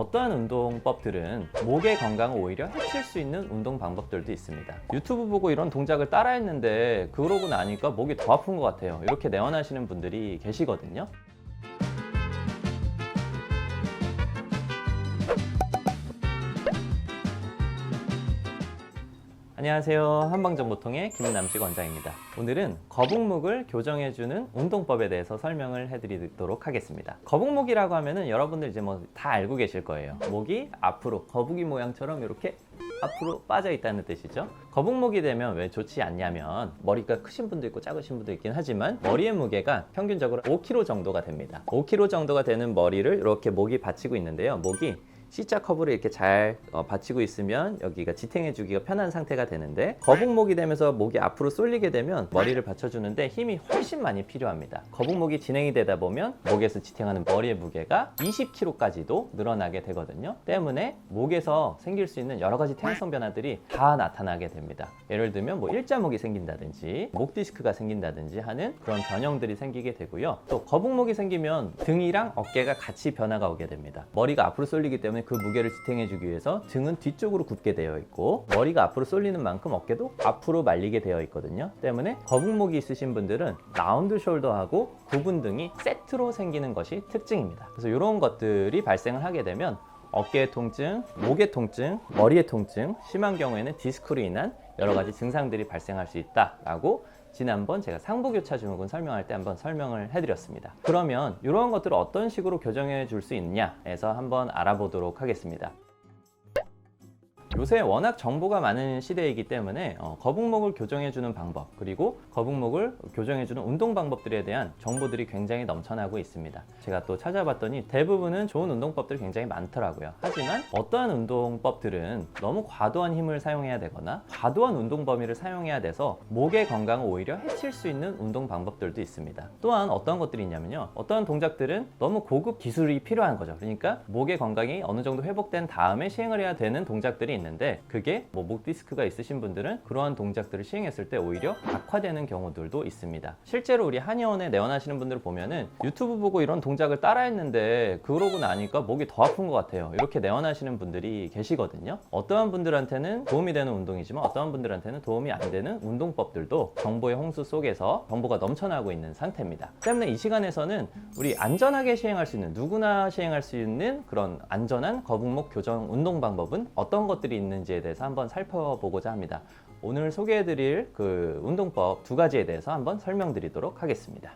어떠한 운동법들은 목의 건강을 오히려 해칠 수 있는 운동 방법들도 있습니다. 유튜브 보고 이런 동작을 따라 했는데 그러고 나니까 목이 더 아픈 것 같아요. 이렇게 내원하시는 분들이 계시거든요. 안녕하세요. 한방정보통의 김남식 원장입니다. 오늘은 거북목을 교정해주는 운동법에 대해서 설명을 해드리도록 하겠습니다. 거북목이라고 하면은 여러분들 이제 뭐 다 알고 계실 거예요. 목이 앞으로 거북이 모양처럼 이렇게 앞으로 빠져 있다는 뜻이죠. 거북목이 되면 왜 좋지 않냐면 머리가 크신 분도 있고 작으신 분도 있긴 하지만 머리의 무게가 평균적으로 5kg 정도가 됩니다. 5kg 정도가 되는 머리를 이렇게 목이 받치고 있는데요. 목이 C자 커브를 이렇게 잘 받치고 있으면 여기가 지탱해 주기가 편한 상태가 되는데, 거북목이 되면서 목이 앞으로 쏠리게 되면 머리를 받쳐주는데 힘이 훨씬 많이 필요합니다. 거북목이 진행이 되다 보면 목에서 지탱하는 머리의 무게가 20kg까지도 늘어나게 되거든요. 때문에 목에서 생길 수 있는 여러 가지 퇴행성 변화들이 다 나타나게 됩니다. 예를 들면 뭐 일자목이 생긴다든지 목 디스크가 생긴다든지 하는 그런 변형들이 생기게 되고요. 또 거북목이 생기면 등이랑 어깨가 같이 변화가 오게 됩니다. 머리가 앞으로 쏠리기 때문에 그 무게를 지탱해 주기 위해서 등은 뒤쪽으로 굽게 되어 있고 머리가 앞으로 쏠리는 만큼 어깨도 앞으로 말리게 되어 있거든요. 때문에 거북목이 있으신 분들은 라운드 숄더하고 굽은 등이 세트로 생기는 것이 특징입니다. 그래서 이런 것들이 발생을 하게 되면 어깨의 통증, 목의 통증, 머리의 통증, 심한 경우에는 디스크로 인한 여러 가지 증상들이 발생할 수 있다라고 지난번 제가 상부교차 증후군 설명할 때 한번 설명을 해드렸습니다. 그러면 이런 것들을 어떤 식으로 교정해 줄 수 있냐 해서 한번 알아보도록 하겠습니다. 요새 워낙 정보가 많은 시대이기 때문에 거북목을 교정해주는 방법, 그리고 거북목을 교정해주는 운동 방법들에 대한 정보들이 굉장히 넘쳐나고 있습니다. 제가 또 찾아봤더니 대부분은 좋은 운동법들이 굉장히 많더라고요. 하지만 어떠한 운동법들은 너무 과도한 힘을 사용해야 되거나 과도한 운동 범위를 사용해야 돼서 목의 건강을 오히려 해칠 수 있는 운동 방법들도 있습니다. 또한 어떤 것들이 있냐면요, 어떠한 동작들은 너무 고급 기술이 필요한 거죠. 그러니까 목의 건강이 어느 정도 회복된 다음에 시행을 해야 되는 동작들이 있는데, 그게 뭐 목 디스크가 있으신 분들은 그러한 동작들을 시행했을 때 오히려 악화되는 경우들도 있습니다. 실제로 우리 한의원에 내원하시는 분들을 보면은 유튜브 보고 이런 동작을 따라 했는데 그러고 나니까 목이 더 아픈 것 같아요. 이렇게 내원하시는 분들이 계시거든요. 어떠한 분들한테는 도움이 되는 운동이지만 어떠한 분들한테는 도움이 안 되는 운동법들도 정보의 홍수 속에서 정보가 넘쳐나고 있는 상태입니다. 때문에 이 시간에서는 우리 안전하게 시행할 수 있는, 누구나 시행할 수 있는 그런 안전한 거북목 교정 운동 방법은 어떤 것들이 있는지에 대해서 한번 살펴보고자 합니다. 오늘 소개해드릴 그 운동법 두 가지에 대해서 한번 설명드리도록 하겠습니다.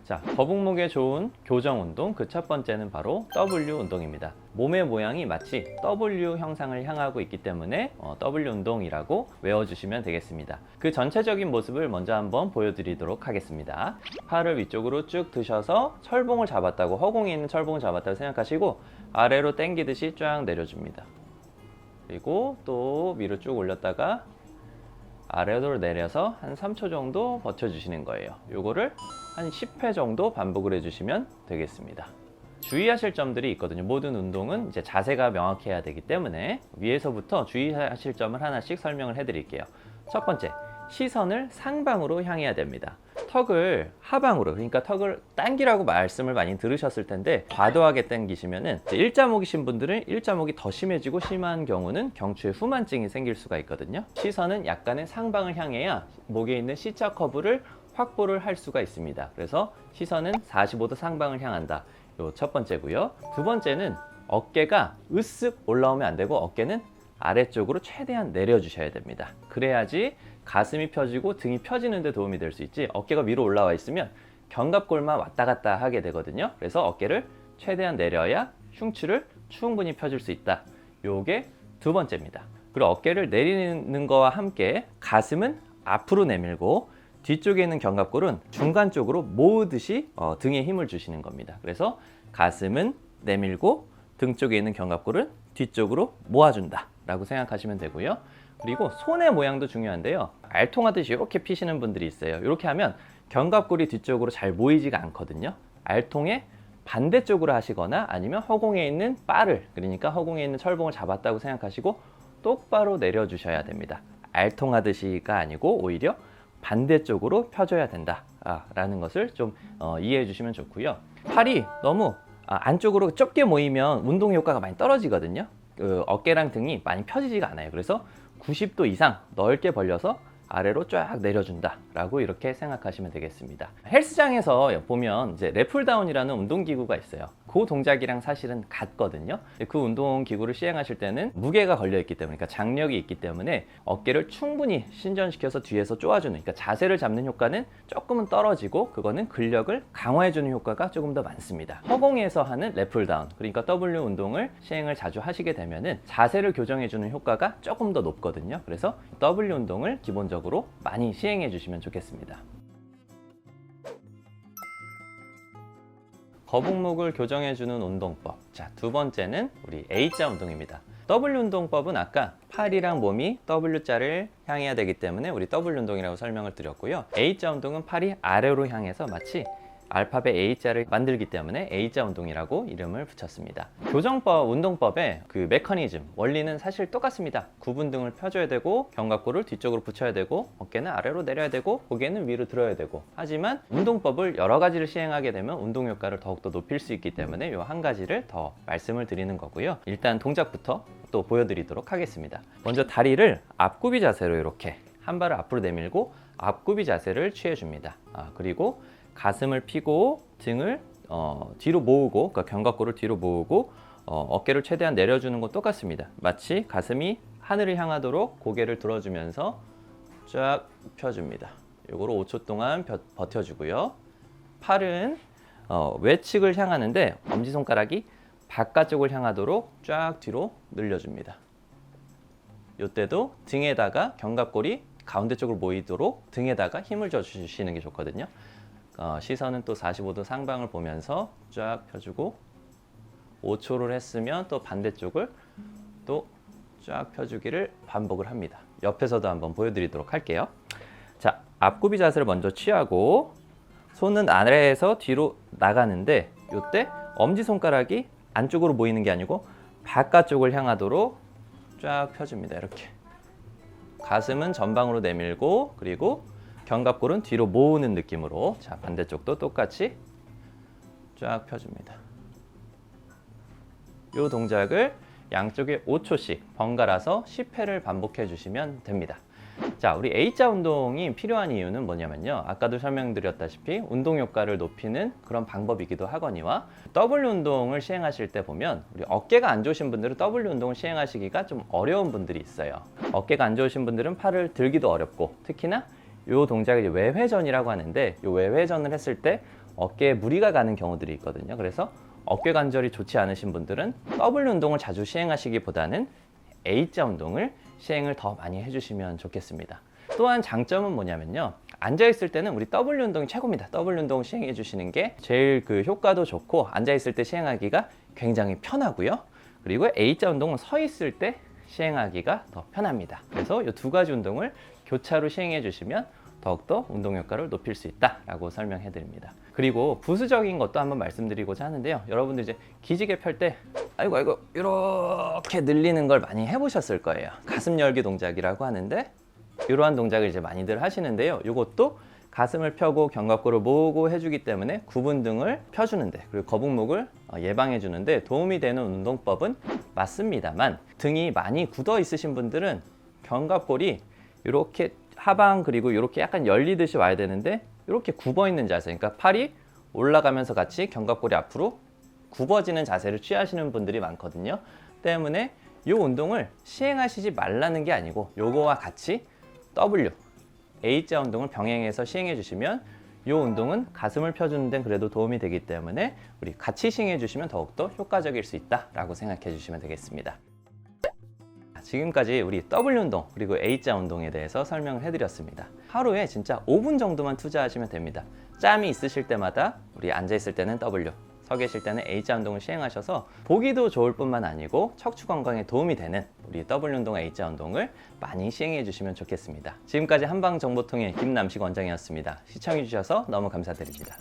자, 거북목에 좋은 교정 운동, 그 첫 번째는 바로 W 운동입니다. 몸의 모양이 마치 W 형상을 향하고 있기 때문에 W 운동이라고 외워주시면 되겠습니다. 그 전체적인 모습을 먼저 한번 보여드리도록 하겠습니다. 팔을 위쪽으로 쭉 드셔서 철봉을 잡았다고, 허공에 있는 철봉을 잡았다고 생각하시고 아래로 당기듯이 쫙 내려줍니다. 그리고 또 위로 쭉 올렸다가 아래로 내려서 한 3초 정도 버텨주시는 거예요. 요거를 한 10회 정도 반복을 해주시면 되겠습니다. 주의하실 점들이 있거든요. 모든 운동은 이제 자세가 명확해야 되기 때문에 위에서부터 주의하실 점을 하나씩 설명을 해드릴게요. 첫 번째, 시선을 상방으로 향해야 됩니다. 턱을 하방으로, 그러니까 턱을 당기라고 말씀을 많이 들으셨을 텐데 과도하게 당기시면은 일자목이신 분들은 일자목이 더 심해지고 심한 경우는 경추에 후만증이 생길 수가 있거든요. 시선은 약간의 상방을 향해야 목에 있는 C자 커브를 확보를 할 수가 있습니다. 그래서 시선은 45도 상방을 향한다. 요 첫 번째고요. 두 번째는 어깨가 으쓱 올라오면 안 되고 어깨는 아래쪽으로 최대한 내려주셔야 됩니다. 그래야지 가슴이 펴지고 등이 펴지는 데 도움이 될 수 있지, 어깨가 위로 올라와 있으면 견갑골만 왔다 갔다 하게 되거든요. 그래서 어깨를 최대한 내려야 흉추를 충분히 펴줄 수 있다. 요게 두 번째입니다. 그리고 어깨를 내리는 거와 함께 가슴은 앞으로 내밀고 뒤쪽에 있는 견갑골은 중간 쪽으로 모으듯이 등에 힘을 주시는 겁니다. 그래서 가슴은 내밀고 등 쪽에 있는 견갑골은 뒤쪽으로 모아준다 라고 생각하시면 되고요. 그리고 손의 모양도 중요한데요. 알통하듯이 이렇게 피시는 분들이 있어요. 이렇게 하면 견갑골이 뒤쪽으로 잘 모이지가 않거든요. 알통의 반대쪽으로 하시거나 아니면 허공에 있는 바를, 그러니까 허공에 있는 철봉을 잡았다고 생각하시고 똑바로 내려주셔야 됩니다. 알통하듯이가 아니고 오히려 반대쪽으로 펴줘야 된다 라는 것을 좀 이해해 주시면 좋고요. 팔이 너무 안쪽으로 좁게 모이면 운동 효과가 많이 떨어지거든요. 그 어깨랑 등이 많이 펴지지가 않아요. 그래서 90도 이상 넓게 벌려서 아래로 쫙 내려준다 라고 이렇게 생각하시면 되겠습니다. 헬스장에서 보면 이제 랩풀다운이라는 운동기구가 있어요. 그 동작이랑 사실은 같거든요. 그 운동기구를 시행하실 때는 무게가 걸려 있기 때문에, 그러니까 장력이 있기 때문에 어깨를 충분히 신전시켜서 뒤에서 쪼아주는, 그러니까 자세를 잡는 효과는 조금은 떨어지고, 그거는 근력을 강화해주는 효과가 조금 더 많습니다. 허공에서 하는 랩풀다운, 그러니까 W 운동을 시행을 자주 하시게 되면은 자세를 교정해주는 효과가 조금 더 높거든요. 그래서 W 운동을 기본적으로 많이 시행해 주시면 좋겠습니다. 거북목을 교정해주는 운동법. 자, 두 번째는 우리 A자 운동입니다. W 운동법은 아까 팔이랑 몸이 W자를 향해야 되기 때문에 우리 W 운동이라고 설명을 드렸고요. A자 운동은 팔이 아래로 향해서 마치 알파벳 A자를 만들기 때문에 A자 운동이라고 이름을 붙였습니다. 교정법, 운동법의 그 메커니즘, 원리는 사실 똑같습니다. 구분등을 펴줘야 되고, 견갑골을 뒤쪽으로 붙여야 되고, 어깨는 아래로 내려야 되고, 고개는 위로 들어야 되고. 하지만 운동법을 여러 가지를 시행하게 되면 운동 효과를 더욱더 높일 수 있기 때문에 이 한 가지를 더 말씀을 드리는 거고요. 일단 동작부터 또 보여드리도록 하겠습니다. 먼저 다리를 앞구비 자세로 이렇게 한 발을 앞으로 내밀고 앞구비 자세를 취해줍니다. 그리고 가슴을 펴고 등을 뒤로 모으고, 그러니까 견갑골을 뒤로 모으고 어깨를 최대한 내려주는 건 똑같습니다. 마치 가슴이 하늘을 향하도록 고개를 들어주면서 쫙 펴줍니다. 요거로 5초 동안 버텨주고요. 팔은 외측을 향하는데 엄지손가락이 바깥쪽을 향하도록 쫙 뒤로 늘려줍니다. 이때도 등에다가 견갑골이 가운데 쪽으로 모이도록 등에다가 힘을 줘주시는 게 좋거든요. 시선은 또 45도 상방을 보면서 쫙 펴주고, 5초를 했으면 또 반대쪽을 또 쫙 펴주기를 반복을 합니다. 옆에서도 한번 보여드리도록 할게요. 자, 앞구비 자세를 먼저 취하고 손은 아래에서 뒤로 나가는데, 이때 엄지손가락이 안쪽으로 모이는 게 아니고 바깥쪽을 향하도록 쫙 펴줍니다. 이렇게 가슴은 전방으로 내밀고, 그리고 견갑골은 뒤로 모으는 느낌으로. 자, 반대쪽도 똑같이 쫙 펴줍니다. 이 동작을 양쪽에 5초씩 번갈아서 10회를 반복해 주시면 됩니다. 자, 우리 A자 운동이 필요한 이유는 뭐냐면요, 아까도 설명드렸다시피 운동 효과를 높이는 그런 방법이기도 하거니와, W 운동을 시행하실 때 보면 우리 어깨가 안 좋으신 분들은 W 운동을 시행하시기가 좀 어려운 분들이 있어요. 어깨가 안 좋으신 분들은 팔을 들기도 어렵고, 특히나 이 동작을 이제 외회전이라고 하는데, 이 외회전을 했을 때 어깨에 무리가 가는 경우들이 있거든요. 그래서 어깨 관절이 좋지 않으신 분들은 W 운동을 자주 시행하시기보다는 A자 운동을 시행을 더 많이 해주시면 좋겠습니다. 또한 장점은 뭐냐면요, 앉아있을 때는 우리 W 운동이 최고입니다. W 운동 시행해 주시는 게 제일 그 효과도 좋고, 앉아있을 때 시행하기가 굉장히 편하고요. 그리고 A자 운동은 서 있을 때 시행하기가 더 편합니다. 그래서 이 두 가지 운동을 교차로 시행해 주시면 더욱더 운동 효과를 높일 수 있다라고 설명해 드립니다. 그리고 부수적인 것도 한번 말씀드리고자 하는데요. 여러분들 이제 기지개 펼 때 아이고 이렇게 늘리는 걸 많이 해보셨을 거예요. 가슴 열기 동작이라고 하는데, 이러한 동작을 이제 많이들 하시는데요. 이것도 가슴을 펴고 견갑골을 모으고 해주기 때문에 구분등을 펴주는데, 그리고 거북목을 예방해 주는데 도움이 되는 운동법은 맞습니다만, 등이 많이 굳어 있으신 분들은 견갑골이 이렇게 하방, 그리고 이렇게 약간 열리듯이 와야 되는데 이렇게 굽어 있는 자세, 그러니까 팔이 올라가면서 같이 견갑골이 앞으로 굽어지는 자세를 취하시는 분들이 많거든요. 때문에 이 운동을 시행하시지 말라는 게 아니고, 요거와 같이 W, A자 운동을 병행해서 시행해 주시면 이 운동은 가슴을 펴주는 데는 그래도 도움이 되기 때문에 우리 같이 시행해 주시면 더욱더 효과적일 수 있다라고 생각해 주시면 되겠습니다. 지금까지 우리 W 운동 그리고 A자 운동에 대해서 설명을 해드렸습니다. 하루에 진짜 5분 정도만 투자하시면 됩니다. 짬이 있으실 때마다 우리 앉아있을 때는 W, 서 계실 때는 A자 운동을 시행하셔서 보기도 좋을 뿐만 아니고 척추 건강에 도움이 되는 우리 W 운동, A자 운동을 많이 시행해 주시면 좋겠습니다. 지금까지 한방정보통의 김남식 원장이었습니다. 시청해 주셔서 너무 감사드립니다.